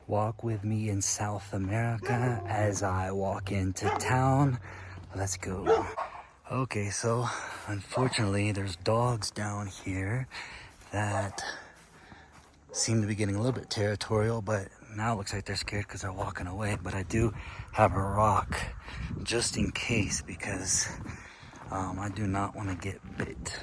Walk with me in South America as I walk into town. Let's go. Okay, so unfortunately there's dogs down here that seem to be getting a little bit territorial, but now it looks like they're scared because they're walking away. But I do have a rock just in case, because I do not want to get bit.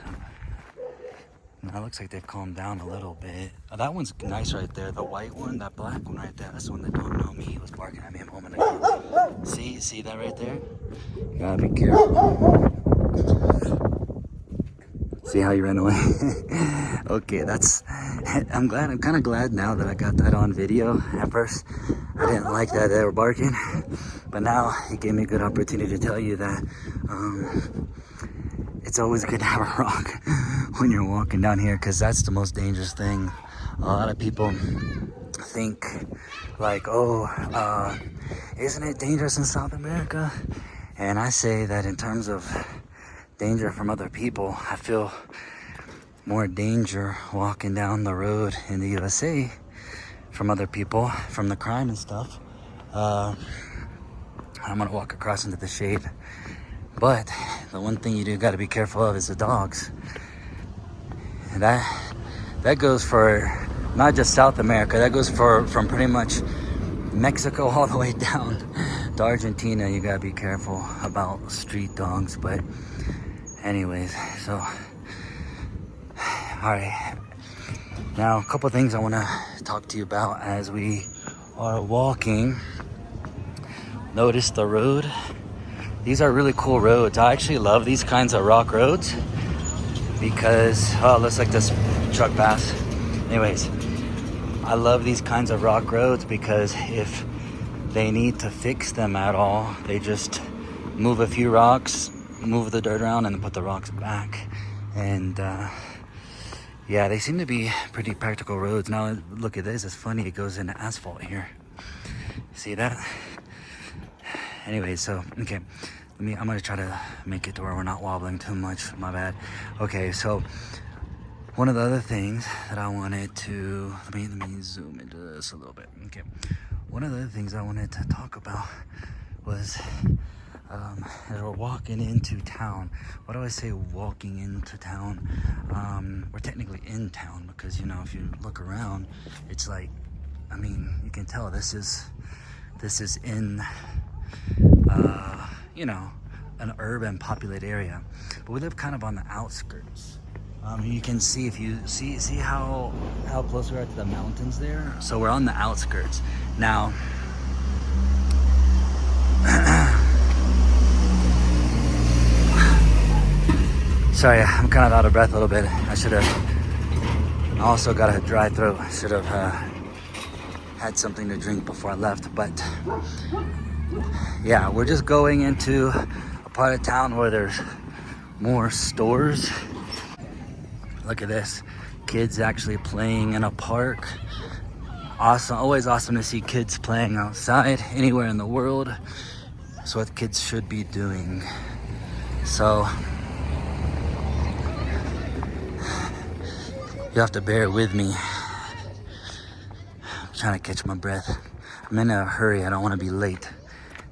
Now it looks like they've calmed down a little bit. Oh, that one's nice right there. The white one, that black one right there, that's the one that don't know me. He was barking at me a moment ago. See that right there? You gotta be careful. See how you ran away? Okay, I'm kind of glad now that I got that on video. At first, I didn't like that they were barking, but now it gave me a good opportunity to tell you that it's always good to have a rock when you're walking down here, because that's the most dangerous thing. A lot of people think like, oh, isn't it dangerous in South America? And I say that in terms of danger from other people, I feel more danger walking down the road in the USA from other people, from the crime and stuff. I'm gonna walk across into the shade, but the one thing you do got to be careful of is the dogs. And that goes for not just South America, that goes from pretty much Mexico all the way down to Argentina. You gotta be careful about street dogs. But anyways, so all right, now a couple things I want to talk to you about as we are walking. Notice the road. These are really cool roads. I actually love these kinds of rock roads because, oh, looks like this truck pass. Anyways, I love these kinds of rock roads because if they need to fix them at all, they just move a few rocks, move the dirt around, and put the rocks back. And yeah, they seem to be pretty practical roads. Now look at this, it's funny, it goes into asphalt here. See that? Anyway, so okay, I'm gonna try to make it to where we're not wobbling too much. My bad. Okay, so one of the other things that I wanted to let me zoom into this a little bit. Okay, one of the other things I wanted to talk about was as we're walking into town. What do I say, walking into town? We're technically in town because, you know, if you look around, it's like, I mean, you can tell this is in you know, an urban populated area, but we live kind of on the outskirts. You can see, if you see how close we are to the mountains there. So we're on the outskirts now. Sorry, I'm kind of out of breath a little bit. I also got a dry throat. I should have had something to drink before I left. But yeah, we're just going into a part of town where there's more stores. Look at this, kids actually playing in a park. Awesome, always awesome to see kids playing outside anywhere in the world. That's what kids should be doing. So you have to bear with me. I'm trying to catch my breath. I'm in a hurry, I don't want to be late.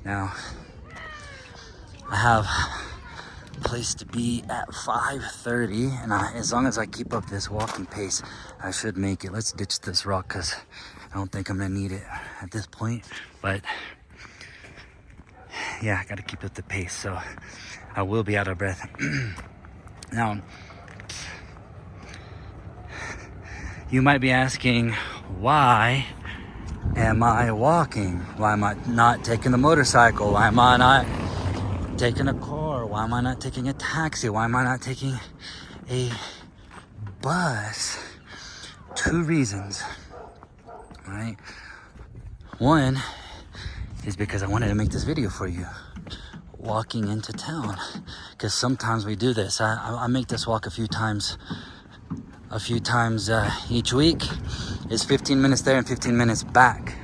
Now, I have a place to be at 5:30, and as long as I keep up this walking pace, I should make it. Let's ditch this rock because I don't think I'm gonna need it at this point. But yeah, I gotta keep up the pace, so I will be out of breath. Now, you might be asking, why am I walking? Why am I not taking the motorcycle? Why am I not taking a car? Why am I not taking a taxi? Why am I not taking a bus? 2 reasons, right? One is because I wanted to make this video for you, walking into town, because sometimes we do this. I make this walk a few times each week. It's 15 minutes there and 15 minutes back.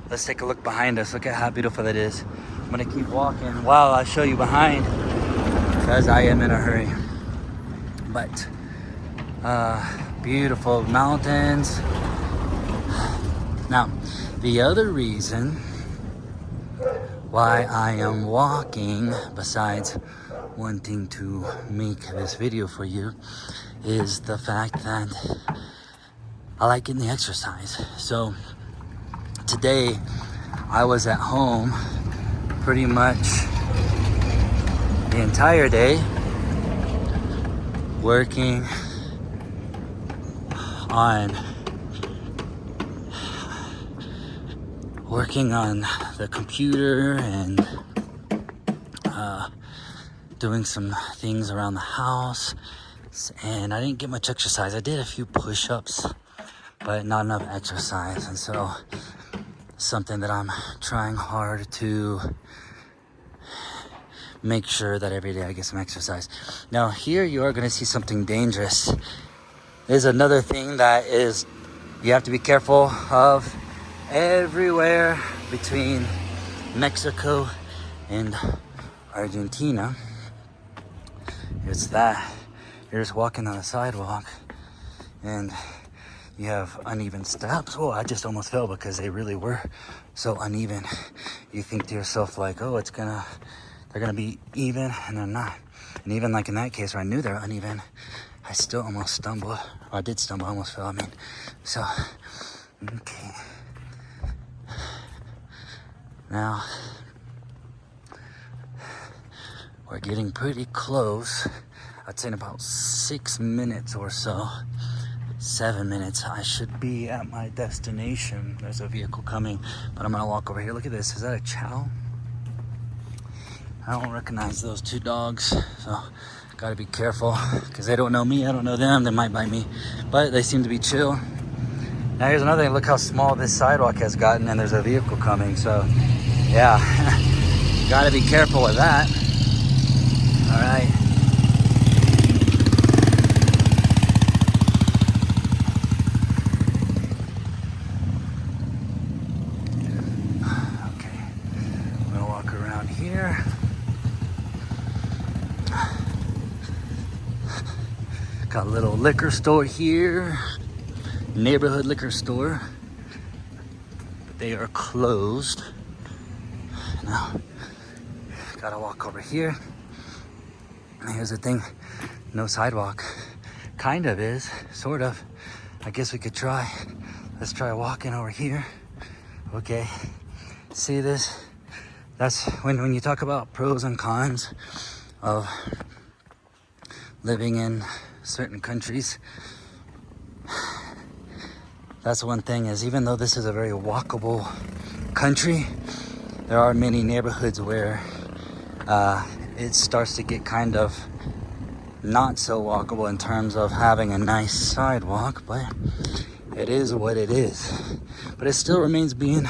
Let's take a look behind us. Look at how beautiful that is. I'm gonna keep walking while I show you behind, because I am in a hurry. But beautiful mountains, Now, the other reason why I am walking, besides wanting to make this video for you, is the fact that I like getting the exercise. So today I was at home pretty much the entire day working on the computer and doing some things around the house, and I didn't get much exercise. I did a few push-ups, but not enough exercise. And so something that I'm trying hard to make sure that every day I get some exercise. Now here you are going to see something dangerous. There's another thing that is you have to be careful of everywhere between Mexico and Argentina. It's that you're just walking on a sidewalk and you have uneven steps. Oh, I just almost fell because they really were so uneven. You think to yourself like, oh, they're gonna be even, and they're not. And even like in that case where I knew they're uneven, I still almost stumbled. Or I did stumble, I almost fell, So, okay. Now, we're getting pretty close. I'd say in about 6 minutes or so, 7 minutes, I should be at my destination. There's a vehicle coming, but I'm gonna walk over here. Look at this, is that a chow? I don't recognize those two dogs, so gotta be careful because they don't know me, I don't know them, they might bite me, but they seem to be chill. Now here's another thing, look how small this sidewalk has gotten, and there's a vehicle coming, so yeah, gotta be careful with that. All right. Okay, I'm gonna walk around here. Got a little liquor store here, neighborhood liquor store, but they are closed. Now, gotta walk over here. And here's the thing, no sidewalk. Kind of is, sort of. I guess we could try. Let's try walking over here. Okay, see this? That's when you talk about pros and cons of living in certain countries. That's one thing, is even though this is a very walkable country, there are many neighborhoods where it starts to get kind of not so walkable in terms of having a nice sidewalk, but it is what it is. But it still remains being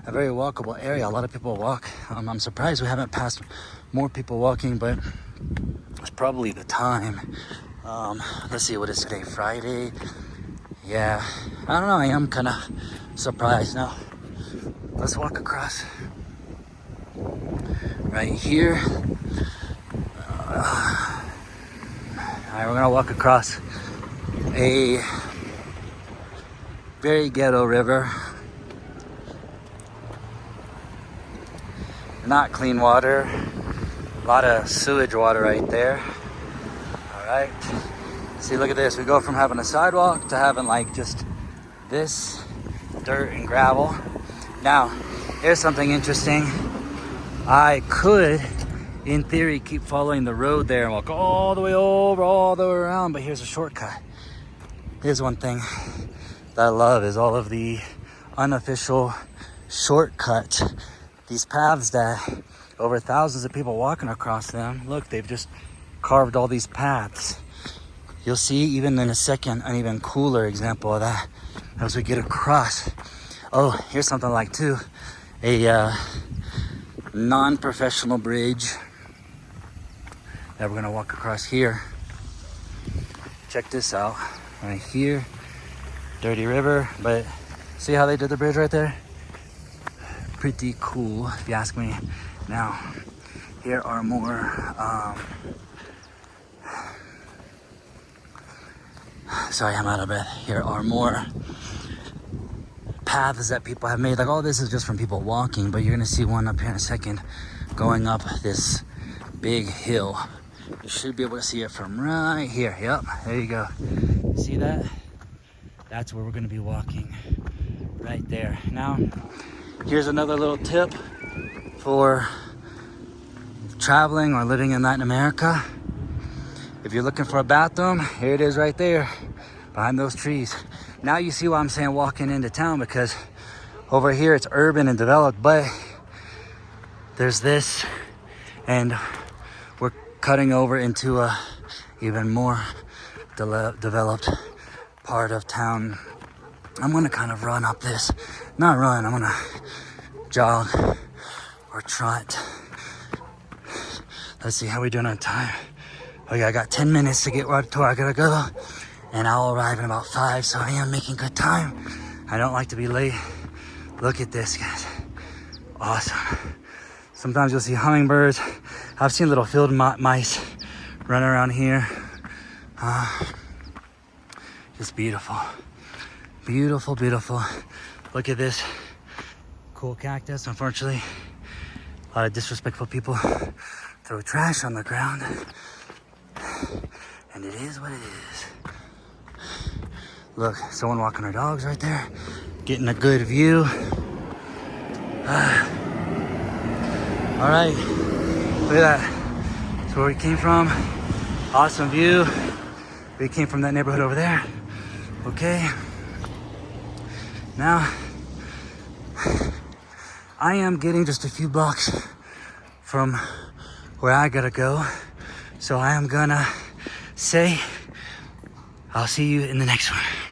a very walkable area. A lot of people walk. I'm surprised we haven't passed more people walking, but it's probably the time. Let's see, what is today, Friday? Yeah, I don't know, I am kind of surprised. Now, let's walk across right here. Alright, we're gonna walk across a very ghetto river. Not clean water, a lot of sewage water right there. Alright, see, look at this. We go from having a sidewalk to having like just this dirt and gravel. Now, here's something interesting. I could, in theory, keep following the road there and walk all the way over, all the way around, but here's a shortcut. Here's one thing that I love, is all of the unofficial shortcuts. These paths that over thousands of people walking across them. Look, they've just carved all these paths. You'll see even in a second an even cooler example of that as we get across. Oh, here's something like too, a non-professional bridge that we're gonna walk across here. Check this out, right here, dirty river, but see how they did the bridge right there? Pretty cool, if you ask me. Now, here are more, sorry, I'm out of breath. Here are more paths that people have made. Like all this is just from people walking, but you're gonna see one up here in a second going up this big hill. You should be able to see it from right here. Yep, there you go. See that? That's where we're gonna be walking, right there. Now, here's another little tip for traveling or living in Latin America. If you're looking for a bathroom, here it is right there, behind those trees. Now you see why I'm saying walking into town, because over here it's urban and developed, but there's this, and we're cutting over into a even more developed part of town. I'm gonna kind of run up this, not run, I'm gonna jog or trot. Let's see how we doing on time. Okay, I got 10 minutes to get to where I gotta go, and I'll arrive in about 5, so I am making good time. I don't like to be late. Look at this, guys. Awesome. Sometimes you'll see hummingbirds. I've seen little field mice run around here. Just beautiful. Beautiful, beautiful. Look at this cool cactus. Unfortunately, a lot of disrespectful people throw trash on the ground. And it is what it is. Look, someone walking their dogs right there. Getting a good view. All right, look at that. That's where we came from. Awesome view. We came from that neighborhood over there. Okay. Now, I am getting just a few blocks from where I gotta go. So I am gonna say, I'll see you in the next one.